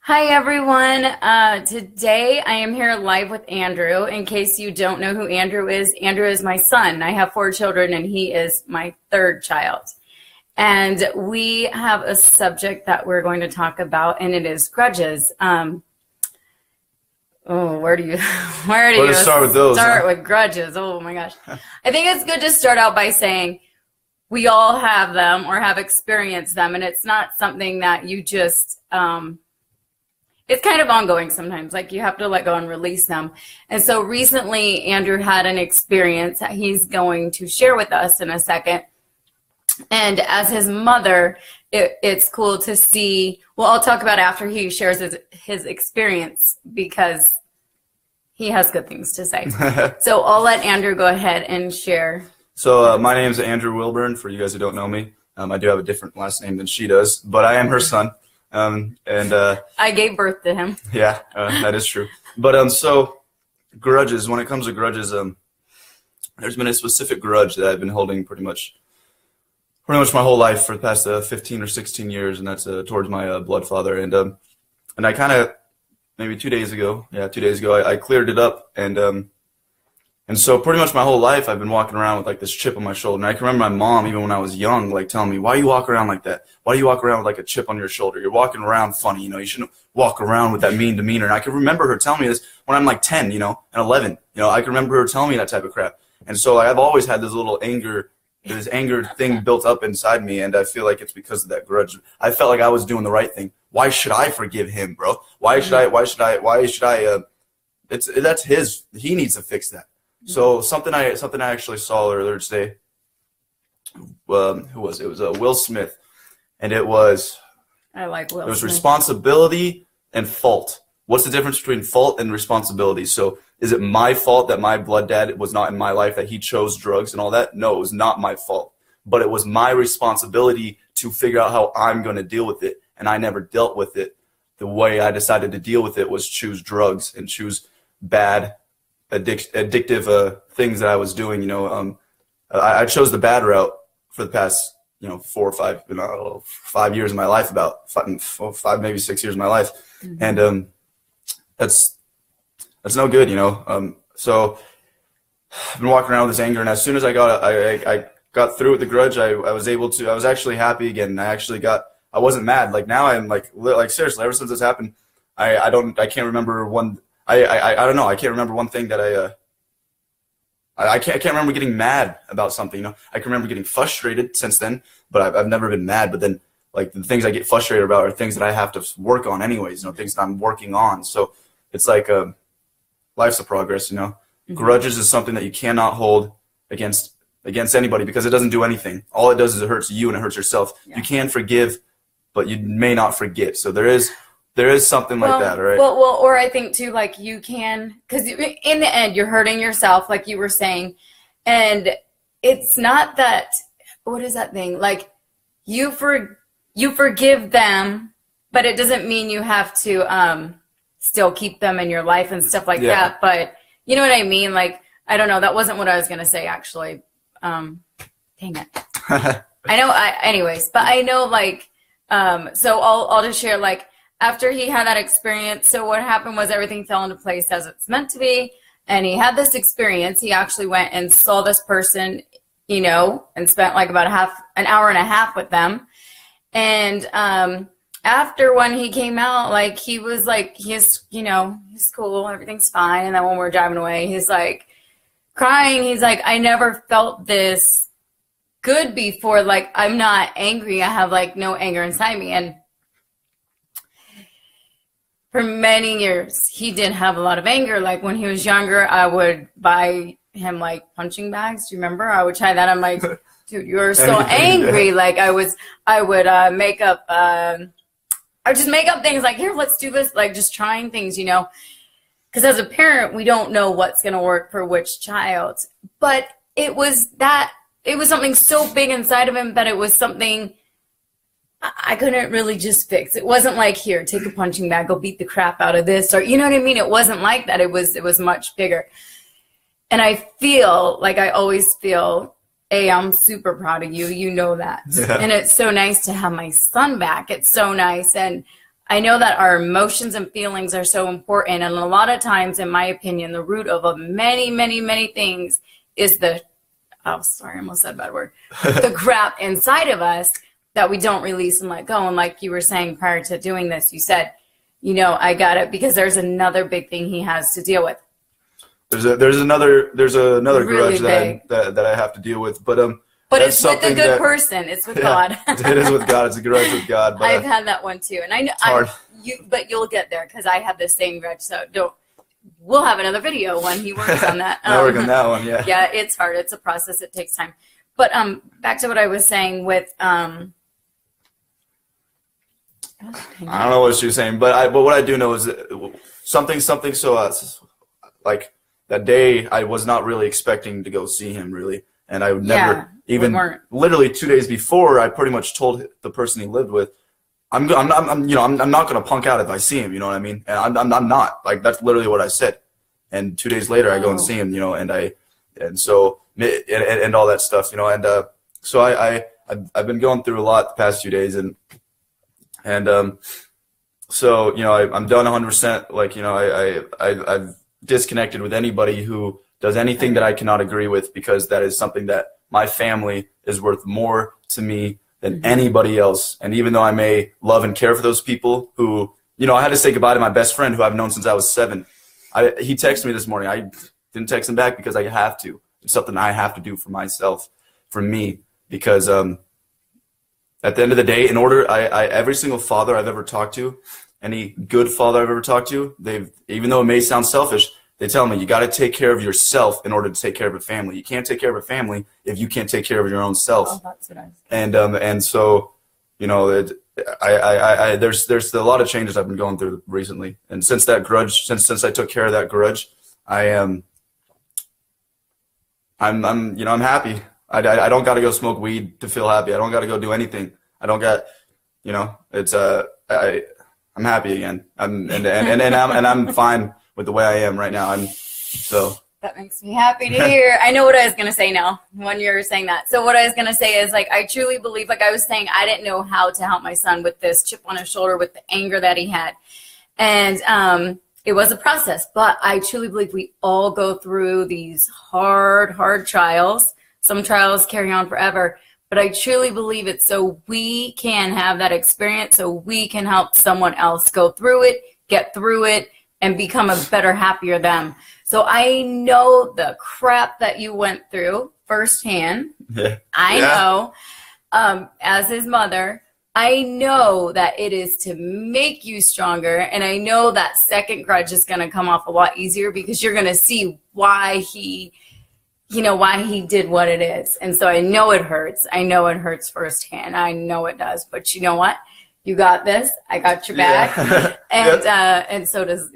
Hi everyone. Today I am here live with Andrew. In case you don't know who Andrew is my son. I have 4 children and he is my 3rd child. And we have a subject that we're going to talk about, and it is grudges. Where do you start with those? Start with grudges. Oh my gosh. I think it's good to start out by saying we all have them or have experienced them, and it's not something that you just it's kind of ongoing sometimes. Like, you have to let go and release them. And so recently Andrew had an experience that he's going to share with us in a second. And as his mother, it's cool to see. Well, I'll talk about after he shares his experience, because he has good things to say. So I'll let Andrew go ahead and share. So my name is Andrew Wilburn, for you guys who don't know me. I do have a different last name than she does, but I am her son. I gave birth to him. Yeah, that is true. But so grudges, when it comes to grudges, there's been a specific grudge that I've been holding pretty much my whole life for the past 15 or 16 years, and that's towards my blood father. And I kind of, maybe 2 days ago, I cleared it up, and so pretty much my whole life I've been walking around with like this chip on my shoulder. And I can remember my mom, even when I was young, like telling me, "Why do you walk around like that? Why do you walk around with like a chip on your shoulder? You're walking around funny, you shouldn't walk around with that mean demeanor." And I can remember her telling me this when I'm like 10, and 11. I can remember her telling me that type of crap. And so I've always had this anger thing built up inside me, and I feel like it's because of that grudge. I felt like I was doing the right thing. Why should I forgive him, bro? Why should I? That's his. He needs to fix that. So something I actually saw earlier today. Who was it? It was Will Smith, and it was. I like Will. It was Smith. Responsibility and fault. What's the difference between fault and responsibility? So is it my fault that my blood dad was not in my life, that he chose drugs and all that? No, it was not my fault. But it was my responsibility to figure out how I'm going to deal with it. And I never dealt with it. The way I decided to deal with it was choose drugs and choose bad, addictive things that I was doing. I chose the bad route for the past 4 or 5 years of my life, about 5 maybe 6 years of my life. Mm-hmm. And that's no good, so I've been walking around with this anger, and as soon as I got through with the grudge, I was actually happy again. I wasn't mad. Like, now I'm like seriously, ever since this happened, I can't remember one. I don't know. I can't remember one thing that I can't remember getting mad about something. I can remember getting frustrated since then, but I've never been mad. But then, like, the things I get frustrated about are things that I have to work on anyways. Things that I'm working on. So it's like life's a progress. Mm-hmm. Grudges is something that you cannot hold against anybody, because it doesn't do anything. All it does is it hurts you and it hurts yourself. Yeah. You can forgive, but you may not forget. So there is something like that, right? Well, or I think too, like, you can, because in the end, you're hurting yourself, like you were saying, and it's not that. What is that thing? Like, you forgive them, but it doesn't mean you have to still keep them in your life and stuff like that. But you know what I mean? Like, I don't know. That wasn't what I was gonna say, actually. Dang it. I know. Anyways, but I know, like, so I'll just share, like, after he had that experience, so what happened was everything fell into place as it's meant to be. And he had this experience. He actually went and saw this person, and spent like about an hour and a half with them. And after, when he came out, like, he was like, he's cool, everything's fine. And then when we're driving away, he's like crying. He's like, I never felt this good before. Like, I'm not angry. I have, like, no anger inside me. And for many years, he did have a lot of anger. Like, when he was younger, I would buy him, like, punching bags. Do you remember? I would try that. I'm like, dude, you're so angry. Like, I would make up, I would just make up things like, here, let's do this. Like, just trying things, because as a parent, we don't know what's going to work for which child. But it was something so big inside of him that it was something I couldn't really just fix. It wasn't like, here, take a punching bag, go beat the crap out of this, or, you know what I mean? It wasn't like that. It was much bigger. And I feel like I always feel, I'm super proud of you. You know that. Yeah. And it's so nice to have my son back. It's so nice. And I know that our emotions and feelings are so important. And a lot of times, in my opinion, the root of many, many, many things is oh, sorry, I almost said a bad word, the crap inside of us that we don't release and let go. And like you were saying prior to doing this, you said, I got it, because there's another big thing he has to deal with. There's another really grudge that I have to deal with, but it's with a good person. It's with God. It is with God. It's a grudge with God. But I've had that one too, and I know but you'll get there, because I have the same grudge. So we'll have another video when he works on that. I work on that one. Yeah. Yeah, it's hard. It's a process. It takes time. But back to what I was saying with I don't know what she was saying, but what I do know is that something. So like that day, I was not really expecting to go see him really, and I would never literally 2 days before, I pretty much told the person he lived with, I'm not going to punk out if I see him. You know what I mean? And I'm not, like, that's literally what I said. And 2 days later, I go and see him. And so all that stuff. So I've been going through a lot the past few days, and so I'm done 100%. Like I've disconnected with anybody who does anything that I cannot agree with, because that is something that my family is worth more to me than anybody else. And even though I may love and care for those people who, I had to say goodbye to my best friend who I've known since I was 7. He texted me this morning. I didn't text him back because I have to. It's something I have to do for myself, for me, because at the end of the day, every single father I've ever talked to, any good father I've ever talked to, even though it may sound selfish, they tell me you got to take care of yourself in order to take care of a family. You can't take care of a family if you can't take care of your own self. Oh, that's what I said. And so, there's a lot of changes I've been going through recently. And since that grudge, since I took care of that grudge, I'm happy. I don't got to go smoke weed to feel happy. I don't got to go do anything. I don't got, I'm happy again. I'm fine with the way I am right now. That makes me happy to hear. I know what I was going to say now when you're saying that. So what I was going to say is, like, I truly believe, like I was saying, I didn't know how to help my son with this chip on his shoulder, with the anger that he had. And it was a process, but I truly believe we all go through these hard trials. Some trials carry on forever, but I truly believe it's so we can have that experience, so we can help someone else go through it, get through it, and become a better, happier them. So I know the crap that you went through firsthand. Yeah. I know, as his mother, I know that it is to make you stronger. And I know that second grudge is going to come off a lot easier, because you're going to see why he did what it is. And so I know it hurts. I know it hurts firsthand. I know it does. But you know what? You got this. I got your back. Yeah. And so does,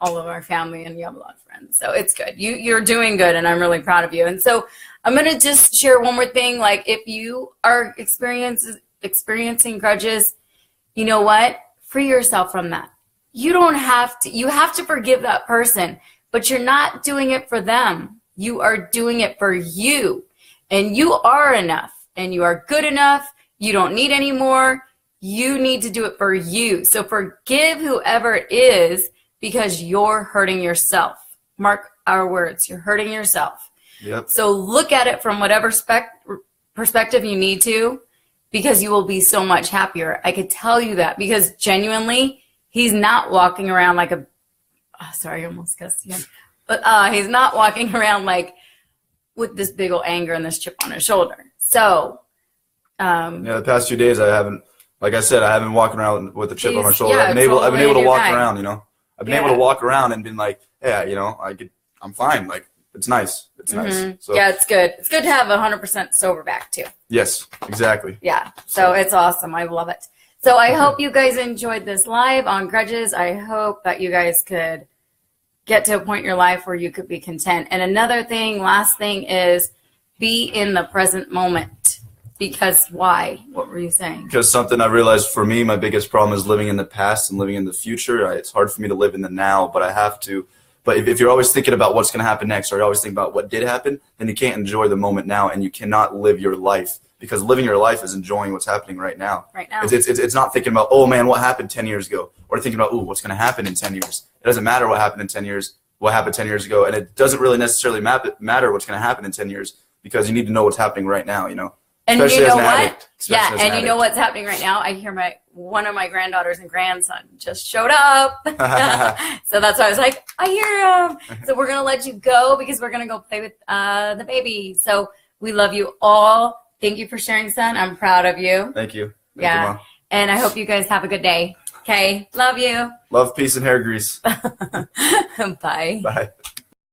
all of our family, and you have a lot of friends. So it's good. You're doing good, and I'm really proud of you. And so I'm going to just share one more thing. Like, if you are experiencing grudges, you know what? Free yourself from that. You have to forgive that person, but you're not doing it for them. You are doing it for you, and you are enough, and you are good enough. You don't need any more. You need to do it for you. So forgive whoever it is, because you're hurting yourself. Mark our words. You're hurting yourself. Yep. So look at it from whatever perspective you need to, because you will be so much happier. I could tell you that, because genuinely, he's not walking around like sorry, I almost cussed again. But he's not walking around like with this big old anger and this chip on his shoulder. So, the past few days I haven't walking around with a chip on my shoulder. Yeah, I've been able to walk guy. around, I've been able to walk around and been like, yeah, I'm fine. Like, it's nice. It's nice. So, yeah, it's good. It's good to have 100% sober back too. Yes, exactly. Yeah. So it's awesome. I love it. So I hope you guys enjoyed this live on Grudges. I hope that you guys could get to a point in your life where you could be content. And another thing, last thing, is be in the present moment. Because why? What were you saying? Because something I realized for me, my biggest problem is living in the past and living in the future. It's hard for me to live in the now, but I have to. But if you're always thinking about what's going to happen next, or you're always thinking about what did happen, then you can't enjoy the moment now, and you cannot live your life. because living your life is enjoying what's happening right now. Right now. It's not thinking about, oh man, what happened 10 years ago, or thinking about, ooh, what's going to happen in 10 years. It doesn't matter what happened in 10 years, what happened 10 years ago, and it doesn't really necessarily matter what's going to happen in 10 years, because you need to know what's happening right now, you know. And especially you know as an what? addict. Yeah, and you know what's happening right now? I hear one of my granddaughters and grandson just showed up. So that's why I was like, I hear him. So we're going to let you go because we're going to go play with the baby. So we love you all. Thank you for sharing, son. I'm proud of you. Thank you. Thank yeah. you, Mom. And I hope you guys have a good day. Okay. Love you. Love, peace, and hair grease. Bye. Bye.